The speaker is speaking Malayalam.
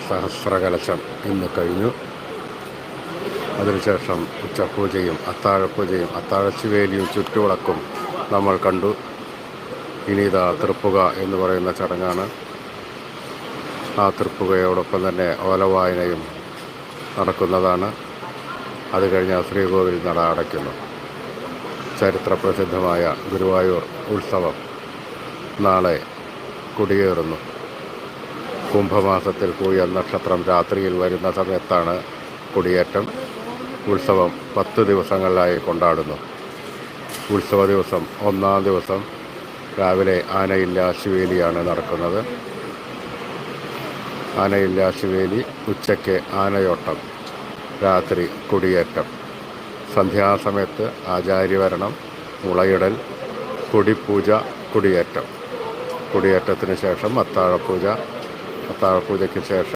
സഹസ്രകലശം ഇന്ന് കഴിഞ്ഞു. അതിനുശേഷം ഉച്ചപൂജയും അത്താഴപ്പൂജയും അത്താഴച്ചുവേലിയും ചുറ്റുവിളക്കും നമ്മൾ കണ്ടു. ഇനി ഇതാ തൃപ്പുക എന്ന് പറയുന്ന ചടങ്ങാണ്. ആ തൃപ്പുകയോടൊപ്പം തന്നെ ഓലവായനയും നടക്കുന്നതാണ്. അത് കഴിഞ്ഞാൽ ശ്രീകോവിൽ നട അടയ്ക്കുന്നു. ചരിത്രപ്രസിദ്ധമായ ഗുരുവായൂർ ഉത്സവം നാളെ കൊടിയേറുന്നു. കുംഭമാസത്തിൽ പൂയ നക്ഷത്രം രാത്രിയിൽ വരുന്ന സമയത്താണ് കൊടിയേറ്റം. ഉത്സവം 10 ദിവസങ്ങളിലായി കൊണ്ടാടുന്നു. ഉത്സവ ദിവസം 1-ാം ദിവസം രാവിലെ ആനയില്ലാശുവേലിയാണ് നടക്കുന്നത്. ആനയില്ലാശുവേലി, ഉച്ചയ്ക്ക് ആനയോട്ടം, രാത്രി കൊടിയേറ്റം. സന്ധ്യാസമയത്ത് ആചാര്യവരണം, മുളയിടൽ, കൊടിപ്പൂജ, കൊടിയേറ്റം. കൊടിയേറ്റത്തിന് ശേഷം അത്താഴപ്പൂജ, അത്താഴപ്പൂജയ്ക്ക് ശേഷം